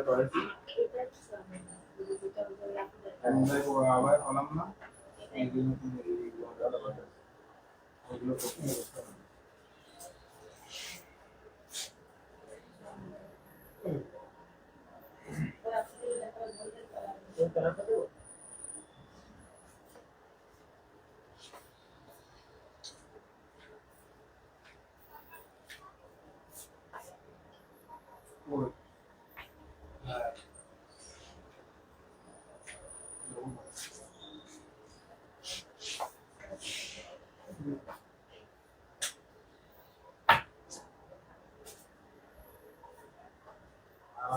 আবার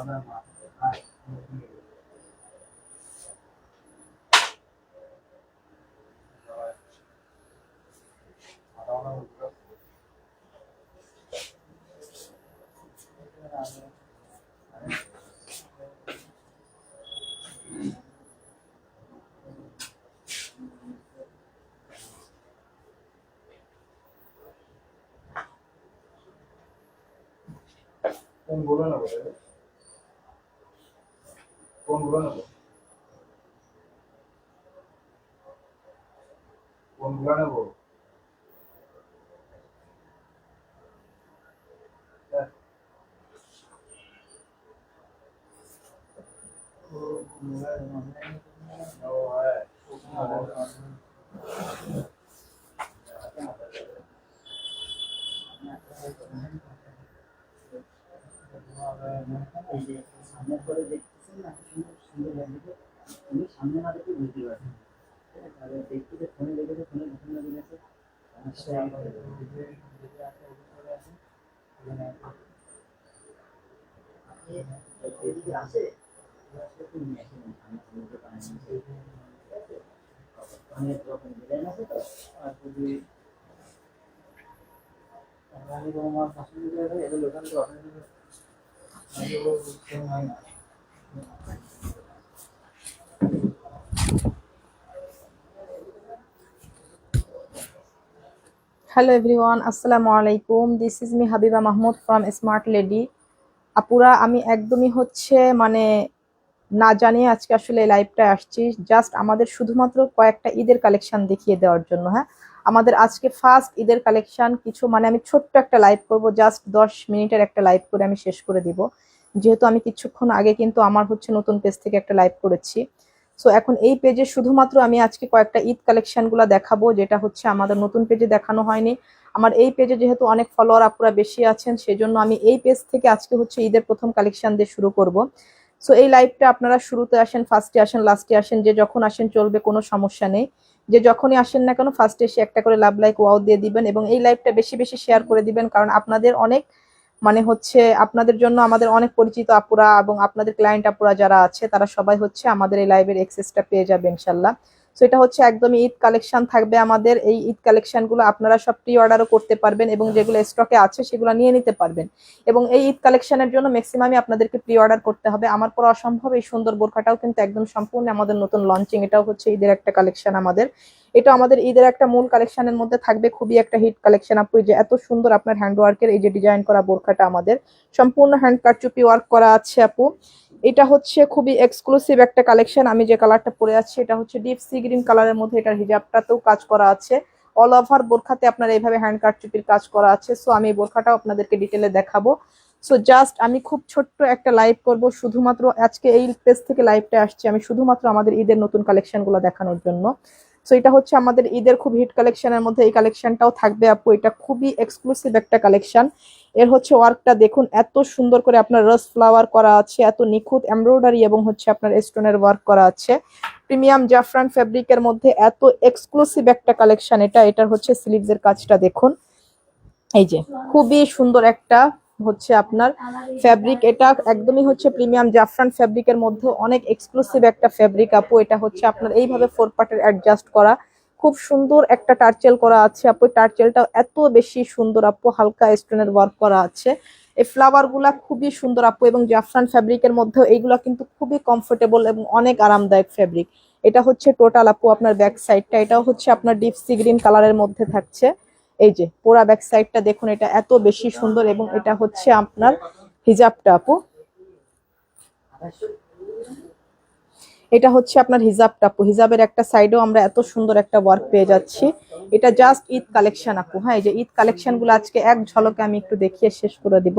বললাম না কোনগুলো নেবো কোনগুলো নেবো কোনগুলো নেবো সামনে করে দেখতেছেন না সুন্দর লাগবে তুমি সামনে না দেখে বুঝতে পারবেন তাহলে দেখতে ফোনে দেখে ফোনে পছন্দ করেছে আছে অনেক রকম ডিজাইন আছে তো আর যদি আমার পছন্দ করে এগুলো দোকান তো Hello everyone, Assalamu alaikum. This is me Habiba Mahmood from Smart Lady. আপুরা আমি একদমই মানে না জানিয়ে আজকে আসলে লাইভটা আসছি জাস্ট আমাদের শুধুমাত্র কয়েকটা ঈদের কালেকশন দেখিয়ে দেওয়ার জন্য। হ্যাঁ, আমাদের আজকে ফার্স্ট ঈদের কালেকশন কিছু মানে আমি ছোট্ট একটা লাইভ করব, জাস্ট 10 মিনিটের একটা লাইভ করে আমি শেষ করে দিব, যেহেতু আমি কিছুক্ষণ আগে কিন্তু আমার নতুন পেজ থেকে একটা লাইভ করেছি। সো এখন এই পেজে শুধুমাত্র আমি আজকে কয়েকটা ঈদ কালেকশনগুলো দেখাবো, যেটা আমাদের নতুন পেজে দেখানো হয়নি। আমার এই পেজে যেহেতু অনেক ফলোয়ার আপুরা বেশি আছেন, সেজন্য আমি এই পেজ থেকে আজকে ঈদের প্রথম কালেকশন দিয়ে শুরু করব। সো এই লাইভটা আপনারা শুরুতে আসেন, ফার্স্টে আসেন, লাস্টে আসেন, যে যখন আসেন চলবে, কোনো সমস্যা নেই। যে যখনই আসেন না কেন ফার্স্টে এসে একটা করে লাভ লাইক ওয়াও দিয়ে দিবেন এবং এই লাইভটা বেশি বেশি শেয়ার করে দিবেন, কারণ আপনাদের অনেক আপনাদের জন্য আমাদের অনেক পরিচিত আপুরা এবং আপনাদের ক্লায়েন্ট আপুরা যারা আছে তারা সবাই আমাদের এই লাইভের অ্যাক্সেসটা পেয়ে যাবে ইনশাল্লাহ। সো এটা একদমই ঈদ কালেকশন থাকবে আমাদের। এই ঈদ কালেকশনগুলো আপনারা সব প্রি অর্ডারও করতে পারবেন এবং যেগুলো স্টকে আছে সেগুলো নিয়ে নিতে পারবেন। এবং এই ঈদ কালেকশনের জন্য ম্যাক্সিমামই আপনাদেরকে প্রি অর্ডার করতে হবে। আমার পর অসম্ভব এই সুন্দর বোরখাটাও কিন্তু একদম সম্পূর্ণ আমাদের নতুন লঞ্চিং, এটাও ঈদের একটা কালেকশন আমাদের। এটা আমাদের ঈদের একটা মূল কালেকশনের মধ্যে থাকবে, খুবই একটা হিট কালেকশন আপু। যে এত সুন্দর আপনার হ্যান্ডওয়ার্কের এই যে ডিজাইন করা বোরখাটা আমাদের সম্পূর্ণ হ্যান্ড কারচুপি ওয়ার্ক করা আছে আপু। এটা খুবই এক্সক্লুসিভ একটা কালেকশন। আমি যে কালারটা পরে আছি এটা ডিপ সি গ্রিন কালারের মধ্যে, এটার হিজাবটাতেও কাজ করা আছে, অল ওভার বোরখাতে আপনার এইভাবে হ্যান্ড কারচুপির কাজ করা আছে। সো আমি এই বোরখাটাও আপনাদেরকে ডিটেলে দেখাবো। সো জাস্ট আমি খুব ছোট্ট একটা লাইভ করব, শুধুমাত্র আজকে এই পেজ থেকে লাইভটা আসছে আমি শুধুমাত্র আমাদের ঈদের নতুন কালেকশনগুলো দেখানোর জন্য। সো এটা আমাদের ঈদের খুব হিট কালেকশনের মধ্যে এই কালেকশনটাও থাকবে আপু। এটা খুবই এক্সক্লুসিভ একটা কালেকশন। এর ওয়ার্কটা দেখুন, এত সুন্দর করে আপনার রস ফ্লাওয়ার করা আছে, এত নিখুঁত এমব্রয়ডারি এবং আপনার স্টোনের ওয়ার্ক করা আছে প্রিমিয়াম জাফরান ফেব্রিকের মধ্যে। এত এক্সক্লুসিভ একটা কালেকশন এটা। এটার স্লিভসের কাজটা দেখুন, এই যে খুবই সুন্দর একটা আপনার ফেব্রিক। এটা একদমই প্রিমিয়াম জাফরান ফেব্রিকের মধ্যে অনেক এক্সক্লুসিভ একটা ফেব্রিক আপু। এটা আপনার এইভাবে 4 পার্টের অ্যাডজাস্ট করা, খুব সুন্দর একটা টার্চেল করা আছে আপু। টার্চেলটাও এত বেশি সুন্দর আপু, হালকা স্টোনের ওয়ার্ক করা আছে। এই ফ্লাওয়ার গুলা খুবই সুন্দর আপু, এবং জাফরান ফ্যাব্রিকের মধ্যেও এইগুলা কিন্তু খুবই কমফোর্টেবল এবং অনেক আরামদায়ক ফ্যাব্রিক। এটা হচ্ছে টোটাল আপু আপনার ব্যাক সাইডটা, এটাও হচ্ছে আপনার ডিপ সি গ্রিন কালারের মধ্যে থাকছে। এই যে পুরা ব্যাক সাইডটা দেখুন, এটা এত বেশি সুন্দর, এবং এটা হচ্ছে আপনার হিজাবটা আপু। এটা হচ্ছে আপনার হিজাবটা আপু। হিজাবের একটা সাইডেও আমরা এত সুন্দর একটা ওয়ার্ক পেয়ে যাচ্ছি। এটা জাস্ট ঈদ কালেকশন আপু। হ্যাঁ, এই যে ঈদ কালেকশন গুলো আজকে এক ঝলকে আমি একটু দেখিয়ে শেষ করে দিব।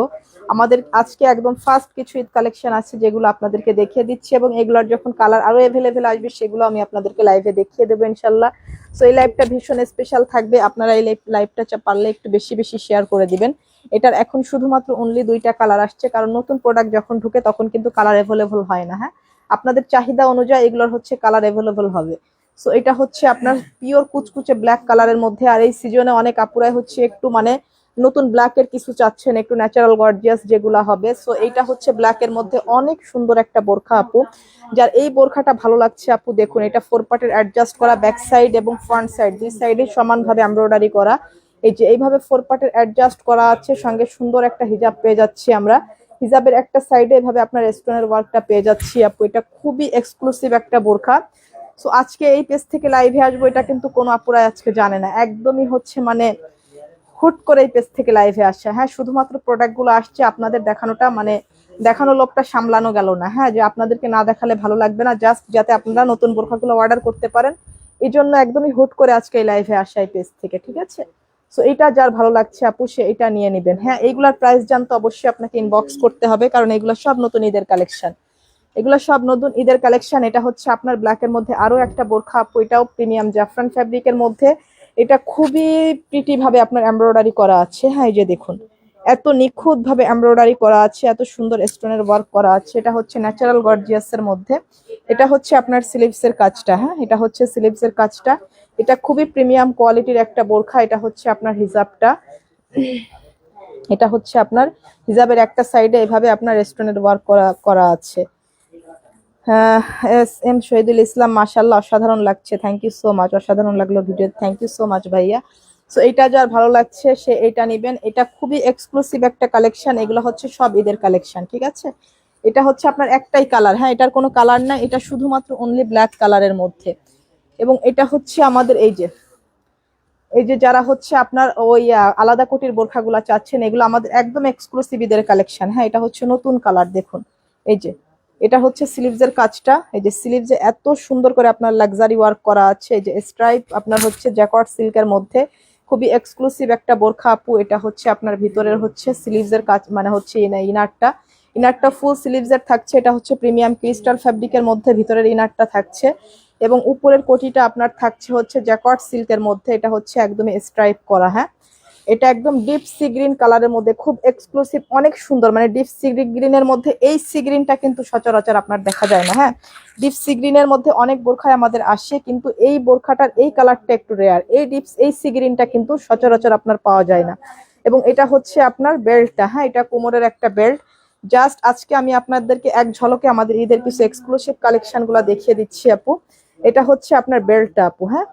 আমাদের আজকে একদম ফার্স্ট কিছু ঈদ কালেকশন আছে যেগুলো আপনাদেরকে দেখিয়ে দিচ্ছি, এবং এগুলোর যখন কালার আরো অ্যাভেলেবেল আসবে সেগুলো আমি আপনাদেরকে লাইভে দেখিয়ে দেবো ইনশাল্লাহ। সো এই লাইভটা ভীষণ স্পেশাল থাকবে, আপনারা এই লাইভটা পারলে একটু বেশি বেশি শেয়ার করে দিবেন। এটার এখন শুধুমাত্র অনলি 2টা কালার আসছে, কারণ নতুন প্রোডাক্ট যখন ঢুকে তখন কিন্তু কালার অ্যাভেলেবল হয় না। হ্যাঁ, আপনাদের চাহিদা অনুযায়ী এগুলোর হচ্ছে কালার অ্যাভেলেবল হবে। সো এটা হচ্ছে আপনার পিওর কুচকুচে ব্ল্যাক কালারের মধ্যে। আর এই সিজনে অনেক আপুরাই হচ্ছে একটু মানে নতুন ব্ল্যাকের কিছু চাচ্ছেন, একটু ন্যাচারাল গর্জিয়াস যেগুলা হবে। সো এইটা হচ্ছে ব্ল্যাকের মধ্যে অনেক সুন্দর একটা বোরখা আপু, যার এই বোরখাটা ভালো লাগছে আপু দেখুন, এটা 4 পার্টের অ্যাডজাস্ট করা, ব্যাক সাইড এবং ফ্রন্ট সাইড দুই সাইডে সমানভাবে এমব্রয়ডারি করা। এই যে এইভাবে 4 পার্টের অ্যাডজাস্ট করা আছে, সঙ্গে সুন্দর একটা হিজাব পেয়ে যাচ্ছি আমরা। হিজাবের একটা সাইডে এভাবে আপনার স্টোনের ওয়ার্কটা পেয়ে যাচ্ছি আপু। এটা খুবই এক্সক্লুসিভ একটা বোরখা। সো আজকে এই পেজ থেকে লাইভে আসবো, এটা কিন্তু কোনো আপুরাই আজকে জানে না, একদমই হচ্ছে মানে হুট করে এই পেজ থেকে লাইভে আসে। হ্যাঁ, শুধুমাত্র প্রোডাক্ট গুলো আসছে, আপনাদের দেখানোটা মানে দেখানো লোভটা সামলানো গেল না। হ্যাঁ, যে আপনাদেরকে না দেখালে ভালো লাগবে না, জাস্ট যাতে আপনারা নতুন বোরখাগুলো অর্ডার করতে পারেন, এই জন্য একদমই হুট করে আজকে এই লাইভে আসা এই পেজ থেকে। ঠিক আছে, সো এটা যার ভালো লাগছে আপু সে এটা নিয়ে নেবেন। হ্যাঁ, এইগুলার প্রাইস জানতে অবশ্যই আপনাকে ইনবক্স করতে হবে, কারণ এগুলো সব নতুন ঈদের কালেকশন। এগুলো সব নতুন ঈদের কালেকশন। এটা হচ্ছে আপনার ব্ল্যাকের মধ্যে আরো একটা বোরখা আপু, এটাও প্রিমিয়াম জাফরান ফ্যাব্রিকের মধ্যে। এটা খুবই প্রিটি ভাবে আপনার এমব্রয়ডারি করা আছে। হ্যাঁ, এই যে দেখুন এত নিখুঁত ভাবে এমব্রয়ডারি করা আছে, এত সুন্দর স্টোনের ওয়ার্ক করা আছে। এটা হচ্ছে ন্যাচারাল গর্জিয়াস এর মধ্যে। এটা হচ্ছে আপনার স্লিভস এর কাজটা। হ্যাঁ, এটা হচ্ছে স্লিভস এর কাজটা। এটা খুবই প্রিমিয়াম কোয়ালিটির একটা বোরখা। এটা হচ্ছে আপনার হিজাবটা। এটা হচ্ছে আপনার হিজাবের একটা সাইডে এভাবে আপনার স্টোনের ওয়ার্ক করা আছে। এস এম শহীদুল ইসলাম, মাশাআল্লাহ অসাধারণ লাগছে, থ্যাংক ইউ সো মাচ। অসাধারণ লাগলো video, thank you so much ভাইয়া। সো এটা যার ভালো লাগছে সে এটা নেবেন। এটা খুবই এক্সক্লুসিভ একটা কালেকশন, এগুলো হচ্ছে সব ঈদের কালেকশন। ঠিক আছে, এটা হচ্ছে আপনার একটাই কালার। হ্যাঁ, এটার কোনো কালার না, এটা শুধুমাত্র অনলি ব্ল্যাক কালারের মধ্যে। এবং এটা হচ্ছে আমাদের এই যে যারা হচ্ছে আপনার ওই আলাদা কোটির বোরখাগুলা চাচ্ছেন, এগুলো আমাদের একদম এক্সক্লুসিভ ঈদের কালেকশন। হ্যাঁ, এটা হচ্ছে নতুন কালার দেখুন। এই যে এটা হচ্ছে স্লিভস এর কাজটা। এই যে স্লিভসে এত সুন্দর করে আপনার লাক্সারি ওয়ার্ক করা আছে। এই যে স্ট্রাইপ আপনার হচ্ছে জ্যাকট সিল্কের মধ্যে, খুবই এক্সক্লুসিভ একটা বোরখা আপু। এটা হচ্ছে আপনার ভিতরের হচ্ছে স্লিভস এর কাজ, মানে হচ্ছে ইনারটা ফুল স্লিভস এর থাকছে। এটা হচ্ছে প্রিমিয়াম ক্রিস্টাল ফ্যাব্রিকের মধ্যে ভিতরের ইনারটা থাকছে, এবং উপরের কোটিটা আপনার থাকছে হচ্ছে জ্যাকট সিল্কের মধ্যে। এটা হচ্ছে একদমই স্ট্রাইপ করা। হ্যাঁ, এটা একদম ডিপ সি গ্রিন কালারের মধ্যে, খুব এক্সক্লুসিভ, অনেক সুন্দর। মানে ডিপ সি গ্রিনের মধ্যে এই সি গ্রিনটা কিন্তু সচরাচর আপনার দেখা যায় না। হ্যাঁ, ডিপ সি গ্রিনের মধ্যে অনেক বোরখায় আমাদের আসে, কিন্তু এই বোরখাটার এই কালারটা একটু রেয়ার। এই সি গ্রিনটা কিন্তু সচরাচর আপনার পাওয়া যায় না। এবং এটা হচ্ছে আপনার বেল্টটা। হ্যাঁ, এটা কোমরের একটা বেল্ট। জাস্ট আজকে আমি আপনাদেরকে এক ঝলকে আমাদের ঈদের কিছু এক্সক্লুসিভ কালেকশন গুলা দেখিয়ে দিচ্ছি আপু। এটা হচ্ছে আপনার বেল্টটা আপু। হ্যাঁ,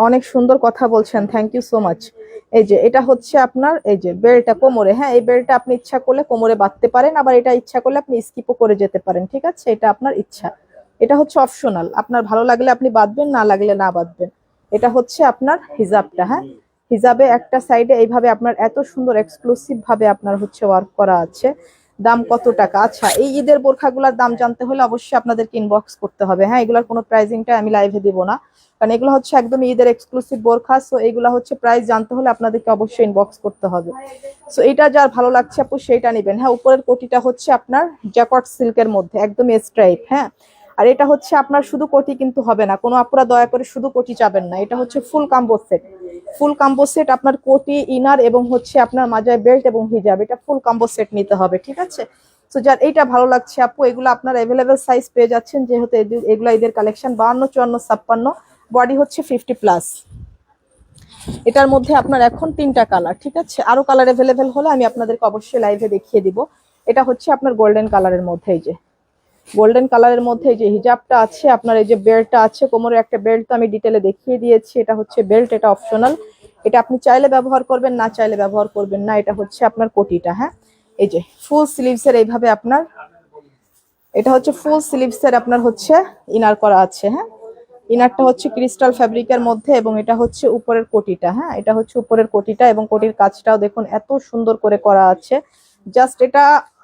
অনেক সুন্দর কথা বলছেন, থ্যাংক ইউ সো মাচ। এই যে এটা হচ্ছে আপনার এই যে বেল্টটা কোমরে। হ্যাঁ, এই বেল্টটা আপনি ইচ্ছা করলে কোমরে বাঁধতে পারেন, আবার এটা ইচ্ছা করলে আপনি স্কিপও করে যেতে পারেন। ঠিক আছে, এটা আপনার ইচ্ছা, এটা হচ্ছে অপশনাল। আপনার ভালো লাগলে আপনি বাঁধবেন, না লাগলে না বাঁধবেন। এটা হচ্ছে আপনার হিজাবটা। হ্যাঁ, হিজাবে একটা সাইডে এইভাবে আপনার এত সুন্দর এক্সক্লুসিভ ভাবে আপনার হচ্ছে ওয়ার্ক করা আছে। দাম কত টাকা? আচ্ছা, এই ঈদের বোরখাগুলোর দাম জানতে হলে অবশ্যই আপনাদেরকে ইনবক্স করতে হবে। হ্যাঁ, এগুলোর কোনো প্রাইজিংটা আমি লাইভে দিব না, কারণ এগুলো হচ্ছে একদম ঈদের এক্সক্লুসিভ বোরখা। সো এগুলো হচ্ছে প্রাইস জানতে হলে আপনাদেরকে অবশ্যই ইনবক্স করতে হবে। সো এটা যার ভালো লাগছে আপু সেইটা নেবেন। হ্যাঁ, উপরের কোটিটা হচ্ছে আপনার জ্যাকট সিল্কের মধ্যে একদম স্ট্রাইপ। হ্যাঁ, আর এটা হচ্ছে আপনার শুধু কোটি কিন্তু হবে না, কোনো আপুরা দয়া করে শুধু কোটি চাবেন না, এটা হচ্ছে ফুল কাম্বো সেট। ফুল কাম্বো সেট আপনার কোটি, ইনার এবং হচ্ছে আপনার মাজায় বেল্ট এবং হিজাব, এটা ফুল কাম্বো সেট নিতে হবে। ঠিক আছে, তো যার এইটা ভালো লাগছে আপু, এগুলো আপনার অ্যাভেলেবেল সাইজ পেয়ে যাচ্ছেন, যেহেতু এগুলো ঈদের কালেকশন। 52, 54, 56, বডি হচ্ছে 50+। এটার মধ্যে আপনার এখন 3টা কালার। ঠিক আছে, আরো কালার অ্যাভেলেবেল হলে আমি আপনাদেরকে অবশ্যই লাইভে দেখিয়ে দিব। এটা হচ্ছে আপনার গোল্ডেন কালারের মধ্যে। এই যে গোল্ডেন কালারের মধ্যে এই যে হিজাবটা আছে, আপনার এই যে বেল্টটা আছে, কোমরে একটা বেল্ট তো আমি ডিটেলে দেখিয়ে দিয়েছি। এটা হচ্ছে বেল্ট, এটা অপশনাল, এটা আপনি চাইলে ব্যবহার করবেন, না চাইলে ব্যবহার করবেন না। এটা হচ্ছে আপনার কোটিটা, হ্যাঁ এই যে ফুল স্লিভসের এইভাবে আপনার, এটা হচ্ছে ফুল স্লিভসের আপনার হচ্ছে ইনার করা আছে, হ্যাঁ ইনারটা হচ্ছে ক্রিস্টাল ফ্যাব্রিকের মধ্যে, এবং এটা হচ্ছে উপরের কোটিটা, হ্যাঁ এটা হচ্ছে উপরের কোটিটা, এবং কোটির কাজটাও দেখুন এত সুন্দর করে করা আছে। জাস্ট এটা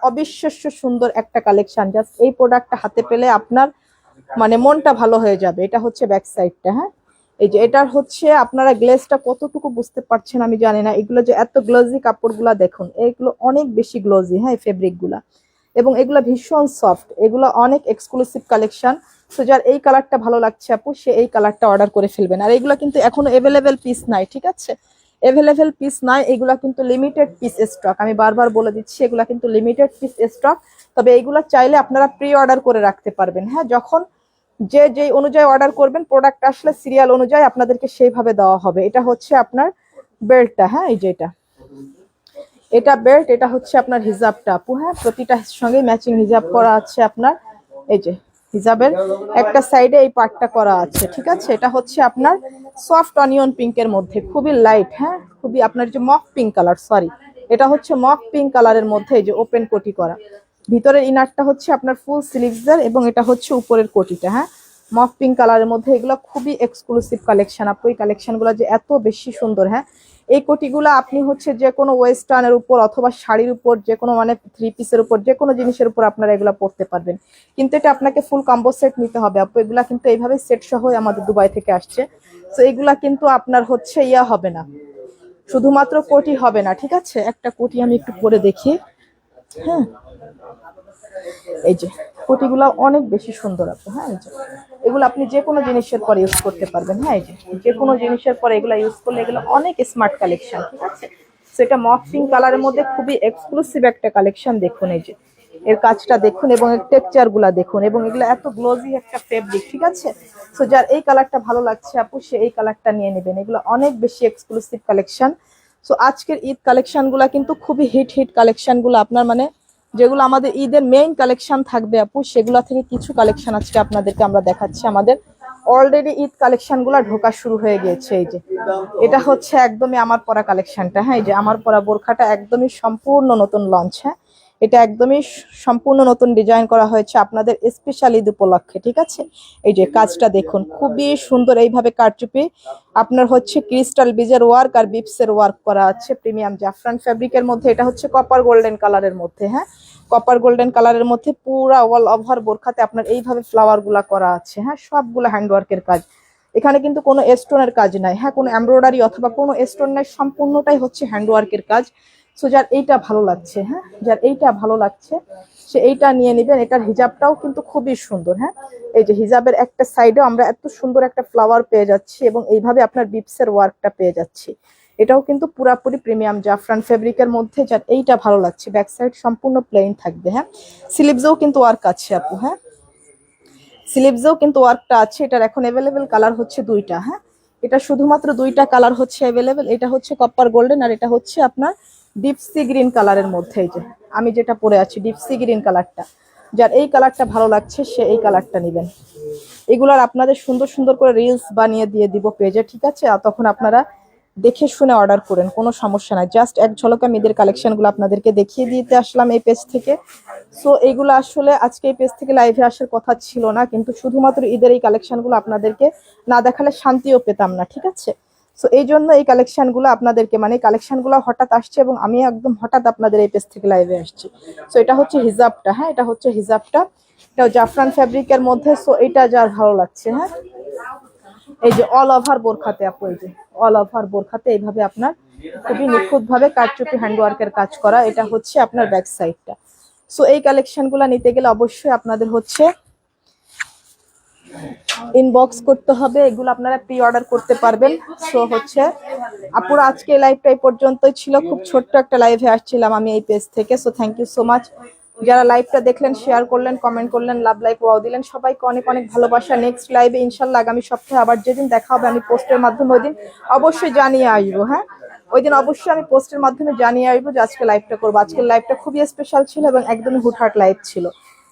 অবিশ্বাস্য সুন্দর একটা কালেকশন। জাস্ট এই প্রোডাক্টটা হাতে পেলে আপনার মানে মনটা ভালো হয়ে যাবে। এটা হচ্ছে ব্যাক সাইডটা, হ্যাঁ এই যে এটার হচ্ছে আপনারা গ্লেজটা কতটুকু বুঝতে পারছেন আমি জানি না, এগুলো যে এত গ্লোজি কাপড়গুলা দেখুন, এগুলো অনেক বেশি গ্লোজি, হ্যাঁ এই ফেব্রিকগুলা, এবং এগুলো ভীষণ সফট, এগুলো অনেক এক্সক্লুসিভ কালেকশন। তো যার এই কালারটা ভালো লাগছে আপু, সে এই কালারটা অর্ডার করে ফেলবেন। আর এগুলো কিন্তু এখনো অ্যাভেলেবেল পিস নাই, ঠিক আছে অ্যাভেলেবেল পিস নাই, এগুলা কিন্তু লিমিটেড পিস স্টক, আমি বারবার বলে দিচ্ছি এগুলা কিন্তু লিমিটেড পিস স্টক। তবে এইগুলা চাইলে আপনারা প্রি অর্ডার করে রাখতে পারবেন, হ্যাঁ যখন যে যেই অনুযায়ী অর্ডার করবেন প্রোডাক্ট আসলে সিরিয়াল অনুযায়ী আপনাদেরকে সেইভাবে দেওয়া হবে। এটা হচ্ছে আপনার বেল্টটা, হ্যাঁ এই যে এটা বেল্ট, এটা হচ্ছে আপনার হিজাবটা আপু, হ্যাঁ প্রতিটা সঙ্গে ম্যাচিং হিজাব করা আছে আপনার। এই যে হিজাবের একটা সাইডে এই পার্টটা করা আছে, ঠিক আছে এটা হচ্ছে আপনার সফট অনিয়ন পিঙ্কের মধ্যে, খুবই লাইট, হ্যাঁ খুবই আপনার যে মক পিঙ্ক কালার, সরি এটা হচ্ছে মক পিঙ্ক কালারের মধ্যে এই যে ওপেন কোটি করা। ভিতরের ইনারটা হচ্ছে আপনার ফুল স্লিভসের, এবং এটা হচ্ছে উপরের কোটিটা, হ্যাঁ মক পিঙ্ক কালারের মধ্যে। এগুলো খুবই এক্সক্লুসিভ কালেকশন আপু, এই কালেকশনগুলো যে এত বেশি সুন্দর, হ্যাঁ এই কোটিগুলো আপনি হচ্ছে যে কোনো ওয়েস্টার্নের উপর অথবা শাড়ির উপর, যে কোনো মানে থ্রি পিসের উপর, যে কোনো জিনিসের উপর আপনারা এগুলো পরতে পারবেন। কিন্তু এটা আপনাকে ফুল কম্বো সেট নিতে হবে আপু, এগুলা কিন্তু এইভাবে সেট সহ আমাদের দুবাই থেকে আসছে। তো এগুলা কিন্তু আপনার হচ্ছে ইয়া হবে না, শুধুমাত্র কোটি হবে না, ঠিক আছে একটা কোটি আমি একটু পরে দেখি, হ্যাঁ এই যে কোটিগুলা অনেক বেশি সুন্দর আপু, হ্যাঁ এই যে এগুলো আপনি যে কোনো জিনিসের পরে ইউজ করতে পারবেন, হ্যাঁ এই যে কোনো জিনিসের পরে এগুলো ইউজ করলে এগুলো অনেক স্মার্ট কালেকশন, ঠিক আছে। সেটা মফ পিঙ্ক কালারের মধ্যে খুবই এক্সক্লুসিভ একটা কালেকশন, দেখুন এই যে এর কাজটা দেখুন, এবং এর টেক্সচার গুলা দেখুন, এবং এগুলো এত গ্লোজি একটা ফেব্রিক, ঠিক আছে। সো যার এই কালারটা ভালো লাগছে আপু, সে এই কালারটা নিয়ে নেবেন, এগুলো অনেক বেশি এক্সক্লুসিভ কালেকশন। সো আজকের ঈদ কালেকশন গুলা কিন্তু খুবই হিট কালেকশন গুলো, আপনার মানে যেগুলো আমাদের ঈদের মেইন কালেকশন থাকবে আপু, সেগুলো থেকে কিছু কালেকশন আজকে আপনাদেরকে আমরা দেখাচ্ছি। আমাদের অলরেডি ঈদ কালেকশন গুলা ঢোকা শুরু হয়ে গিয়েছে। এই যে এটা হচ্ছে একদমই আমার পরা কালেকশনটা, হ্যাঁ এই যে আমার পরা বোরখাটা একদমই সম্পূর্ণ নতুন লঞ্চ, হ্যাঁ এটা একদমই সম্পূর্ণ নতুন ডিজাইন করা হয়েছে আপনাদের স্পেশাল ঈদ উপলক্ষে, ঠিক আছে। এই যে কাজটা দেখুন খুবই সুন্দর, এইভাবে কারচুপি আপনার হচ্ছে ক্রিস্টাল বিজের ওয়ার্ক আর বিপসের ওয়ার্ক করা আছে প্রিমিয়াম জাফরান ফ্যাব্রিকের মধ্যে। এটা হচ্ছে কপার গোল্ডেন কালারের মধ্যে, হ্যাঁ কপার গোল্ডেন কালারের মধ্যে পুরা অল ওভার বোরখাতে আপনার এইভাবে ফ্লাওয়ার গুলা করা আছে, হ্যাঁ সবগুলো হ্যান্ডওয়ার্কের কাজ, এখানে কিন্তু কোনো স্টোনের কাজ নাই, হ্যাঁ কোনো এমব্রয়ডারি অথবা কোনো স্টোন নাই, সম্পূর্ণটাই হচ্ছে হ্যান্ডওয়ার্কের কাজ। সো যার এইটা ভালো লাগছে, হ্যাঁ যার এইটা ভালো লাগছে সে এইটা নিয়ে নেবেন। এটার হিজাবটাও কিন্তু খুবই সুন্দর, হ্যাঁ এই যে হিজাবের একটা সাইডেও আমরা এত সুন্দর একটা ফ্লাওয়ার পেয়ে যাচ্ছি, এবং এইভাবে আপনার বিপসের ওয়ার্কটা পেয়ে যাচ্ছি। এটাও কিন্তু পুরাপুরি প্রিমিয়াম জাফরান ফেব্রিকের মধ্যে, যার এইটা ভালো লাগছে। ব্যাক সাইড সম্পূর্ণ প্লেন থাকবে, হ্যাঁ স্লিভসেও কিন্তু ওয়ার্ক আছে আপু, হ্যাঁ স্লিভসেও কিন্তু ওয়ার্কটা আছে। এটার এখন অ্যাভেলেবেল কালার হচ্ছে দুইটা, হ্যাঁ এটা শুধুমাত্র দুইটা কালার হচ্ছে অ্যাভেলেবেল, এটা হচ্ছে কপার গোল্ডেন আর এটা হচ্ছে আপনার ডিপ সি গ্রিন কালারের মধ্যে। এই যে আমি যেটা পরে আছি ডিপ সি গ্রিন কালারটা, যার এই কালারটা ভালো লাগছে সে এই কালারটা নেবেন। এগুলার আপনাদের সুন্দর সুন্দর করে রিলস বানিয়ে দিয়ে দিব পেজে, ঠিক আছে, আর তখন আপনারা দেখে শুনে অর্ডার করেন, কোনো সমস্যা নাই। জাস্ট এক ঝলক আমি ঈদের কালেকশনগুলো আপনাদেরকে দেখিয়ে দিতে আসলাম এই পেজ থেকে। সো এইগুলো আসলে আজকে এই পেজ থেকে লাইভে আসার কথা ছিল না, কিন্তু শুধুমাত্র ঈদের এই কালেকশনগুলো আপনাদেরকে না দেখালে শান্তিও পেতাম না, ঠিক আছে। সো এই জন্য এই কালেকশনগুলো আপনাদেরকে মানে কালেকশনগুলো হঠাৎ আসছে, এবং আমি একদম হঠাৎ আপনাদের এই পেজ থেকে লাইভে আসছি। সো এটা হচ্ছে হিজাবটা, হ্যাঁ এটা হচ্ছে হিজাবটা, এটাও জাফরান ফ্যাব্রিকের মধ্যে। সো এটা যার ভালো লাগছে, হ্যাঁ এই যে অল ওভার বোরখাতে আপু, এই যে অল ওভার বোরখাতে এইভাবে আপনার খুবই নিখুঁত ভাবে কারচুপি হ্যান্ডওয়ার্কের কাজ করা, এটা হচ্ছে আপনার ব্যাক সাইডটা। সো এই কালেকশনগুলো নিতে গেলে অবশ্যই আপনাদের হচ্ছে ইনবক্স করতে হবে, এগুলো আপনারা প্রি অর্ডার করতে পারবেন। সো হচ্ছে আপুরা আজকে লাইভটা এই পর্যন্তই ছিল, খুব ছোট্ট একটা লাইভে আসছিলাম আমি এই পেজ থেকে। So thank you so much যারা লাইভটা দেখলেন, শেয়ার করলেন, কমেন্ট করলেন, লাভ লাইক ওয়াও দিলেন, সবাইকে অনেক অনেক ভালোবাসা। নেক্সট লাইভে ইনশাল্লাহ আগামী সপ্তাহে আবার যেদিন দেখা হবে আমি পোস্টের মাধ্যমে ওই দিন অবশ্যই জানিয়ে আসবো, হ্যাঁ ওই দিন অবশ্যই আমি পোস্টের মাধ্যমে জানিয়ে আসবো যে আজকে লাইভটা করবো। আজকের লাইভটা খুবই স্পেশাল ছিল এবং একদমই হুটহাট লাইভ ছিল।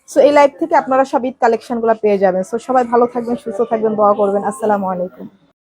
সো এই লাইভ থেকে আপনারা সব ঈদ কালেকশনগুলো পেয়ে যাবেন। সো সবাই ভালো থাকবেন, সুস্থ থাকবেন, দোয়া করবেন। আসসালামু আলাইকুম।